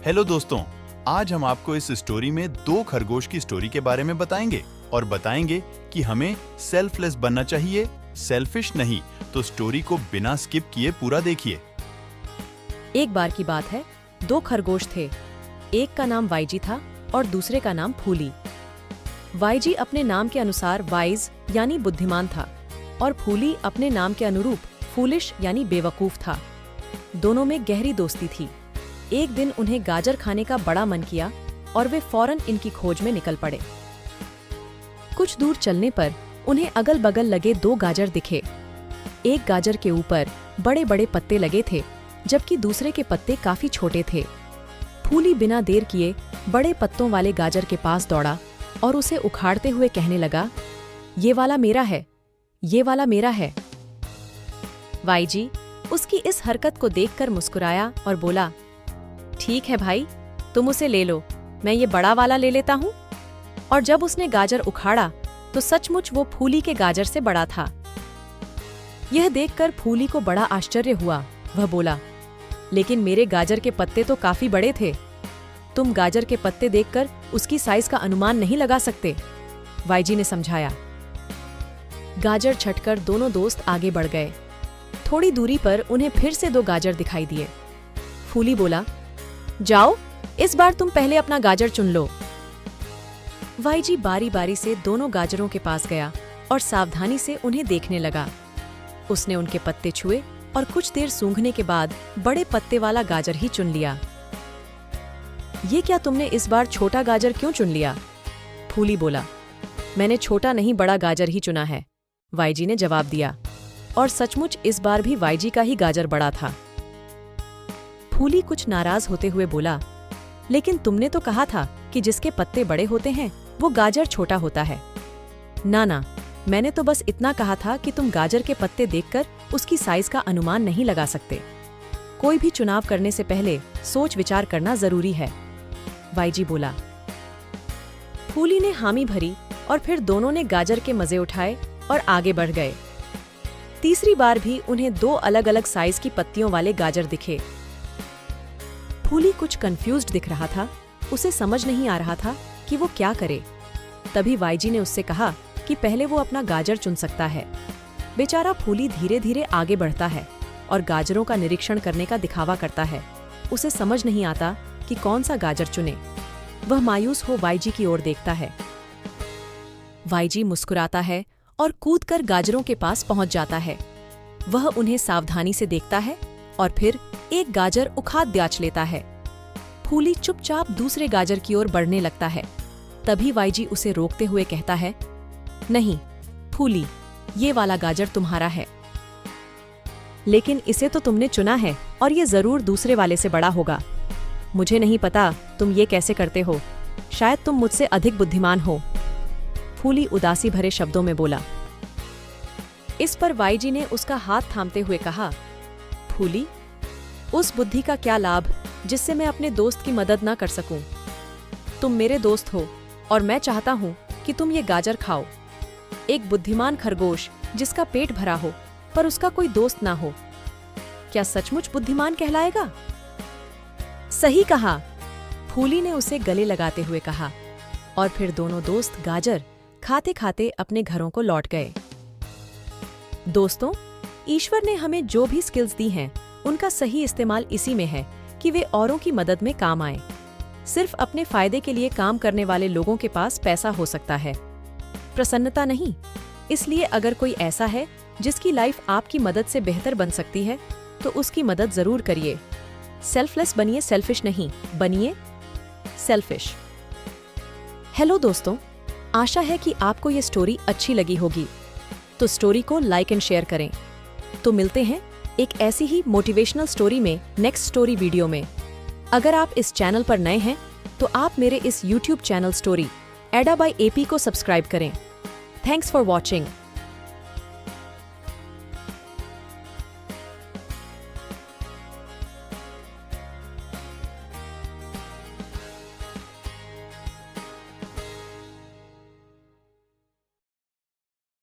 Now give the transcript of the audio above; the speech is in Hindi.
हेलो दोस्तों, आज हम आपको इस स्टोरी में दो खरगोश की स्टोरी के बारे में बताएंगे और बताएंगे कि हमें सेल्फलेस बनना चाहिए, सेल्फिश नहीं। तो स्टोरी को बिना स्किप किए पूरा देखिए। एक बार की बात है, दो खरगोश थे। एक का नाम वाईजी था और दूसरे का नाम फूली। वाईजी अपने नाम के अनुसार वाइज यानी बुद्धिमान था और फूली अपने नाम के अनुरूप फूलिश यानी बेवकूफ था। दोनों में गहरी दोस्ती थी। एक दिन उन्हें गाजर खाने का बड़ा मन किया और वे फौरन इनकी खोज में निकल पड़े। कुछ दूर चलने पर उन्हें अगल बगल लगे दो गाजर दिखे। एक गाजर के ऊपर बड़े बड़े पत्ते लगे थे, जबकि दूसरे के पत्ते काफी छोटे थे। फूली बिना देर किए बड़े पत्तों वाले गाजर के पास दौड़ा और उसे उखाड़ते हुए कहने लगा, ये वाला मेरा है, ये वाला मेरा है। वाईजी उसकी इस हरकत को देखकर मुस्कुराया और बोला, ठीक है भाई, तुम उसे ले लो, मैं ये बड़ा वाला ले लेता हूँ। और जब उसने गाजर उखाड़ा तो सचमुच वो फूली के गाजर से बड़ा था। यह देखकर फूली को बड़ा आश्चर्य हुआ। वह बोला, लेकिन मेरे गाजर के पत्ते तो काफी बड़े थे। तुम गाजर के पत्ते देखकर उसकी साइज का अनुमान नहीं लगा सकते, वाईजी ने समझाया। गाजर छटकर दोनों दोस्त आगे बढ़ गए। थोड़ी दूरी पर उन्हें फिर से दो गाजर दिखाई दिए। फूली बोला, जाओ, इस बार तुम पहले अपना गाजर चुन लो। वाईजी बारी बारी से दोनों गाजरों के पास गया और सावधानी से उन्हें देखने लगा। उसने उनके पत्ते छुए और कुछ देर सूंघने के बाद बड़े पत्ते वाला गाजर ही चुन लिया। ये क्या, तुमने इस बार छोटा गाजर क्यों चुन लिया? फूली बोला, मैंने छोटा नहीं बड़ा गाजर ही चुना है, वाईजी ने जवाब दिया। और सचमुच इस बार भी वाईजी का ही गाजर बड़ा था। फूली कुछ नाराज होते हुए बोला, लेकिन तुमने तो कहा था कि जिसके पत्ते बड़े होते हैं वो गाजर छोटा होता है। ना, मैंने तो बस इतना कहा था कि तुम गाजर के पत्ते देखकर उसकी साइज का अनुमान नहीं लगा सकते। कोई भी चुनाव करने से पहले सोच विचार करना जरूरी है, वाईजी बोला। फूली ने हामी भरी और फिर दोनों ने गाजर के मजे उठाए और आगे बढ़ गए। तीसरी बार भी उन्हें दो अलग अलग साइज की पत्तियों वाले गाजर दिखे। फूली कुछ कंफ्यूज्ड दिख रहा था। उसे समझ नहीं आ रहा था कि वो क्या करे। तभी वाईजी ने उससे कहा कि पहले वो अपना गाजर चुन सकता है। बेचारा फूली धीरे धीरे आगे बढ़ता है और गाजरों का निरीक्षण करने का दिखावा करता है। उसे समझ नहीं आता कि कौन सा गाजर चुने। वह मायूस हो वाईजी की ओर देखता है। वाईजी मुस्कुराता है और कूदकर गाजरों के पास पहुंच जाता है। वह उन्हें सावधानी से देखता है और फिर एक गाजर उखाड़ द्याच लेता है। फूली चुपचाप दूसरे गाजर की ओर बढ़ने लगता है। तभी वाईजी उसे रोकते हुए कहता है, नहीं फूली, ये वाला गाजर तुम्हारा है। लेकिन इसे तो तुमने चुना है और ये जरूर दूसरे वाले से बड़ा होगा। मुझे नहीं पता तुम ये कैसे करते हो, शायद तुम मुझसे अधिक बुद्धिमान हो, फूली उदासी भरे शब्दों में बोला। इस पर वाईजी ने उसका हाथ थामते हुए कहा, फूली, उस बुद्धि का क्या लाभ जिससे मैं अपने दोस्त की मदद ना कर सकूं। तुम मेरे दोस्त हो और मैं चाहता हूं कि तुम ये गाजर खाओ। एक बुद्धिमान खरगोश जिसका पेट भरा हो पर उसका कोई दोस्त ना हो, क्या सचमुच बुद्धिमान कहलाएगा? सही कहा, फूली ने उसे गले लगाते हुए कहा। और फिर दोनों दोस्त गाजर खाते खाते अपने घरों को लौट गए। दोस्तों, ईश्वर ने हमें जो भी स्किल्स दी हैं उनका सही इस्तेमाल इसी में है कि वे औरों की मदद में काम आए। सिर्फ अपने फायदे के लिए काम करने वाले लोगों के पास पैसा हो सकता है, प्रसन्नता नहीं। इसलिए अगर कोई ऐसा है जिसकी लाइफ आपकी मदद से बेहतर बन सकती है तो उसकी मदद जरूर करिए। सेल्फलेस बनिए, सेल्फिश नहीं, बनिए सेल्फिश। हेलो दोस्तों, आशा है कि आपको ये स्टोरी अच्छी लगी होगी। तो स्टोरी को लाइक एंड शेयर करें। तो मिलते हैं एक ऐसी ही मोटिवेशनल स्टोरी में नेक्स्ट स्टोरी वीडियो में। अगर आप इस चैनल पर नए हैं तो आप मेरे इस YouTube चैनल स्टोरी एडा बाय AP को सब्सक्राइब करें। Thanks for watching.